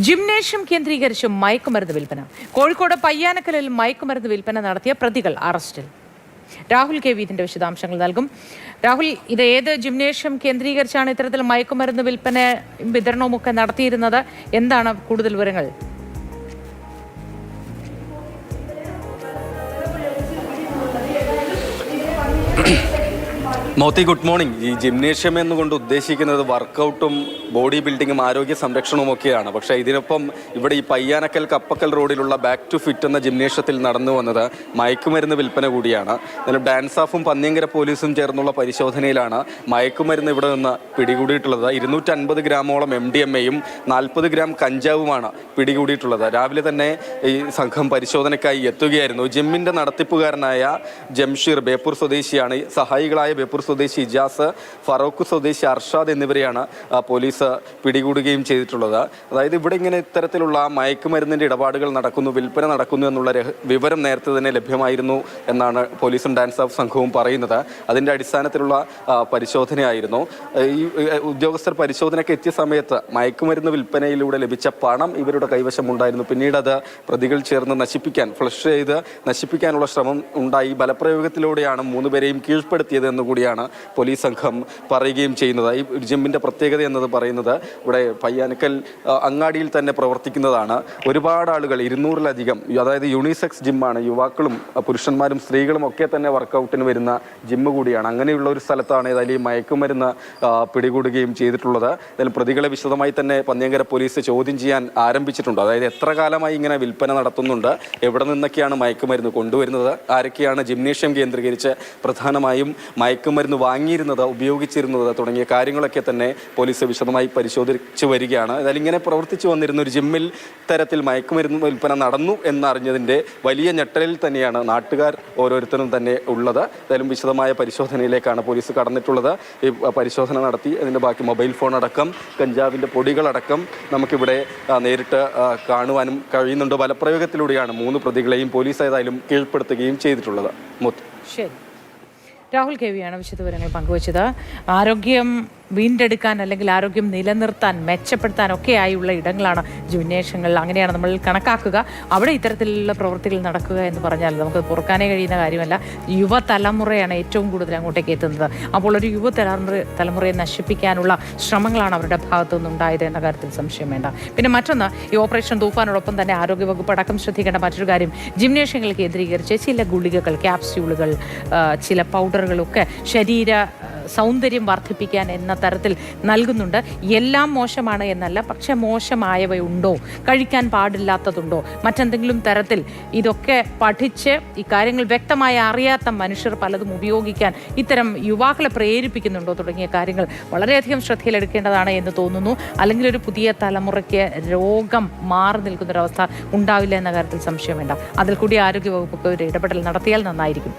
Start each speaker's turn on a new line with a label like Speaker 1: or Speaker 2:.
Speaker 1: Gymnasium കേന്ദ്രീകരിച്ച് മയക്കുമരുന്ന് വിൽപ്പന. കോഴിക്കോട് പയ്യാനക്കലിൽ മയക്കുമരുന്ന് വിൽപ്പന നടത്തിയ പ്രതികൾ അറസ്റ്റിൽ. രാഹുൽ കെ ഇതിന്റെ വിശദാംശങ്ങൾ നൽകും. രാഹുൽ, ഇത് ഏത് ജിംനേഷ്യം കേന്ദ്രീകരിച്ചാണ് ഇത്തരത്തിൽ മയക്കുമരുന്ന് വിൽപ്പന വിതരണവും ഒക്കെ നടത്തിയിരുന്നത്? എന്താണ് കൂടുതൽ വിവരങ്ങൾ?
Speaker 2: Moti, good morning. ഈ ജിംനേഷ്യം എന്നുകൊണ്ട് ഉദ്ദേശിക്കുന്നത് വർക്കൗട്ടും ബോഡി ബിൽഡിങ്ങും ആരോഗ്യ സംരക്ഷണവും ഒക്കെയാണ്. പക്ഷേ ഇതിനൊപ്പം ഇവിടെ ഈ പയ്യാനക്കൽ കപ്പക്കൽ റോഡിലുള്ള ബാക്ക് ടു ഫിറ്റ് എന്ന ജിംനേഷ്യത്തിൽ നടന്നു വന്നത് മയക്കുമരുന്ന് വിൽപ്പന കൂടിയാണ്. എന്നാലും ഡാൻസ് ഓഫും പന്നിയങ്കര പോലീസും ചേർന്നുള്ള പരിശോധനയിലാണ് മയക്കുമരുന്ന് ഇവിടെ നിന്ന് പിടികൂടിയിട്ടുള്ളത്. 250 ഗ്രാമോളം MDMA-യും 40 ഗ്രാം കഞ്ചാവുമാണ് പിടികൂടിയിട്ടുള്ളത്. രാവിലെ തന്നെ ഈ സംഘം പരിശോധനയ്ക്കായി എത്തുകയായിരുന്നു. ജിമ്മിൻ്റെ നടത്തിപ്പുകാരനായ ജംഷീർ ബേപ്പൂർ സ്വദേശിയാണ്. സഹായികളായ ബേപ്പൂർ സ്വദേശി ഇജാസ്, ഫറൂഖ് സ്വദേശി അർഷാദ് എന്നിവരെയാണ് പോലീസ് പിടികൂടുകയും ചെയ്തിട്ടുള്ളത്. അതായത് ഇവിടെ ഇങ്ങനെ ഇത്തരത്തിലുള്ള മയക്കുമരുന്നിൻ്റെ ഇടപാടുകൾ നടക്കുന്നു, വിൽപ്പന നടക്കുന്നു എന്നുള്ള വിവരം നേരത്തെ തന്നെ ലഭ്യമായിരുന്നു എന്നാണ് പോലീസും ഡാൻസ് ഓഫ് സംഘവും പറയുന്നത്. അതിൻ്റെ അടിസ്ഥാനത്തിലുള്ള പരിശോധനയായിരുന്നു. ഈ ഉദ്യോഗസ്ഥർ പരിശോധനയ്ക്ക് എത്തിയ സമയത്ത് മയക്കുമരുന്ന് വിൽപ്പനയിലൂടെ ലഭിച്ച പണം ഇവരുടെ കൈവശമുണ്ടായിരുന്നു. പിന്നീട് അത് പ്രതികൾ ചേർന്ന് നശിപ്പിക്കാൻ, ഫ്ലഷ് ചെയ്ത് നശിപ്പിക്കാനുള്ള ശ്രമം ഉണ്ടായി. ബലപ്രയോഗത്തിലൂടെയാണ് 3 പേരെയും കീഴ്പ്പെടുത്തിയത് എന്നുകൂടിയാണ് പോലീസ് സംഘം പറയുകയും ചെയ്യുന്നത്. ഈ ജിമ്മിൻ്റെ പ്രത്യേകത എന്നത് പറയുന്നത് ഇവിടെ പയ്യാനക്കൽ അങ്ങാടിയിൽ തന്നെ പ്രവർത്തിക്കുന്നതാണ്. ഒരുപാട് ആളുകൾ, 200-ലധികം, അതായത് യൂണിസെക്സ് ജിമ്മാണ്. യുവാക്കളും പുരുഷന്മാരും സ്ത്രീകളും ഒക്കെ തന്നെ വർക്കൗട്ടിന് വരുന്ന ജിമ്മ് കൂടിയാണ്. അങ്ങനെയുള്ള ഒരു സ്ഥലത്താണ് ഏതായാലും ഈ മയക്കുമരുന്ന് പിടികൂടുകയും ചെയ്തിട്ടുള്ളത്. അതിൽ പ്രതികളെ വിശദമായി തന്നെ പന്നിയങ്കര പോലീസ് ചോദ്യം ചെയ്യാൻ ആരംഭിച്ചിട്ടുണ്ട്. അതായത് എത്ര കാലമായി ഇങ്ങനെ വിൽപ്പന നടത്തുന്നുണ്ട്, എവിടെ നിന്നൊക്കെയാണ് മയക്കുമരുന്ന് കൊണ്ടുവരുന്നത്, ആരൊക്കെയാണ് ജിംനേഷ്യം കേന്ദ്രീകരിച്ച് പ്രധാനമായും മയക്കുമരുന്ന് വാങ്ങിയിരുന്നത്, ഉപയോഗിച്ചിരുന്നത് തുടങ്ങിയ കാര്യങ്ങളൊക്കെ തന്നെ പോലീസ് വിശദമായി പരിശോധിച്ചു വരികയാണ്. ഏതായാലും ഇങ്ങനെ പ്രവർത്തിച്ചു വന്നിരുന്ന ഒരു ജിമ്മിൽ ഇത്തരത്തിൽ മയക്കുമരുന്ന് വിൽപ്പന നടന്നു എന്നറിഞ്ഞതിൻ്റെ വലിയ ഞെട്ടലിൽ തന്നെയാണ് നാട്ടുകാർ ഓരോരുത്തരും തന്നെ ഉള്ളത്. ഏതായാലും വിശദമായ പരിശോധനയിലേക്കാണ് പോലീസ് കടന്നിട്ടുള്ളത്. ഈ പരിശോധന നടത്തി അതിൻ്റെ ബാക്കി മൊബൈൽ ഫോൺ അടക്കം കഞ്ചാവിൻ്റെ പൊടികളടക്കം നമുക്കിവിടെ നേരിട്ട് കാണുവാനും കഴിയുന്നുണ്ട്. ബലപ്രയോഗത്തിലൂടെയാണ് 3 പ്രതികളെയും പോലീസ് ഏതായാലും കീഴ്പ്പെടുത്തുകയും ചെയ്തിട്ടുള്ളത്.
Speaker 1: ശരി, രാഹുൽ കെ വിശദവിവരങ്ങൾ പങ്കുവച്ചത്. ആരോഗ്യം വീണ്ടെടുക്കാൻ അല്ലെങ്കിൽ ആരോഗ്യം നിലനിർത്താൻ, മെച്ചപ്പെടുത്താൻ ഒക്കെയായുള്ള ഇടങ്ങളാണ് ജിംനേഷ്യങ്ങൾ. അങ്ങനെയാണ് നമ്മൾ കണക്കാക്കുക. അവിടെ ഇത്തരത്തിലുള്ള പ്രവൃത്തികൾ നടക്കുക എന്ന് പറഞ്ഞാൽ നമുക്ക് പൊറുക്കാനേ കഴിയുന്ന കാര്യമല്ല. യുവതലമുറയാണ് ഏറ്റവും കൂടുതൽ അങ്ങോട്ടേക്ക് എത്തുന്നത്. അപ്പോൾ ഒരു യുവതലമുറയെ നശിപ്പിക്കാനുള്ള ശ്രമങ്ങളാണ് അവരുടെ ഭാഗത്തു നിന്നുണ്ടായത് എന്ന കാര്യത്തിൽ സംശയം വേണ്ട. പിന്നെ മറ്റൊന്ന്, ഈ ഓപ്പറേഷൻ തൂഫാനോടൊപ്പം തന്നെ ആരോഗ്യവകുപ്പ് അടക്കം ശ്രദ്ധിക്കേണ്ട മറ്റൊരു കാര്യം, ജിംനേഷ്യങ്ങൾ കേന്ദ്രീകരിച്ച് ചില ഗുളികകൾ, ക്യാപ്സ്യൂളുകൾ, ചില പൗഡറുകളൊക്കെ ശരീര സൗന്ദര്യം വർദ്ധിപ്പിക്കാൻ എന്ന തരത്തിൽ നൽകുന്നുണ്ട്. എല്ലാം മോശമാണ് എന്നല്ല, പക്ഷെ മോശമായവയുണ്ടോ, കഴിക്കാൻ പാടില്ലാത്തതുണ്ടോ, മറ്റെന്തെങ്കിലും തരത്തിൽ ഇതൊക്കെ പഠിച്ച് ഈ കാര്യങ്ങൾ വ്യക്തമായി അറിയാത്ത മനുഷ്യർ പലതും ഉപയോഗിക്കാൻ ഇത്തരം യുവാക്കളെ പ്രേരിപ്പിക്കുന്നുണ്ടോ തുടങ്ങിയ കാര്യങ്ങൾ വളരെയധികം ശ്രദ്ധയിലെടുക്കേണ്ടതാണ് എന്ന് തോന്നുന്നു. അല്ലെങ്കിൽ ഒരു പുതിയ തലമുറയ്ക്ക് രോഗം മാറി നിൽക്കുന്നൊരവസ്ഥ ഉണ്ടാവില്ല എന്ന കാര്യത്തിൽ സംശയം വേണ്ട. അതിൽ കൂടി ആരോഗ്യവകുപ്പ് ഒരു ഇടപെടൽ നടത്തിയാൽ നന്നായിരിക്കും.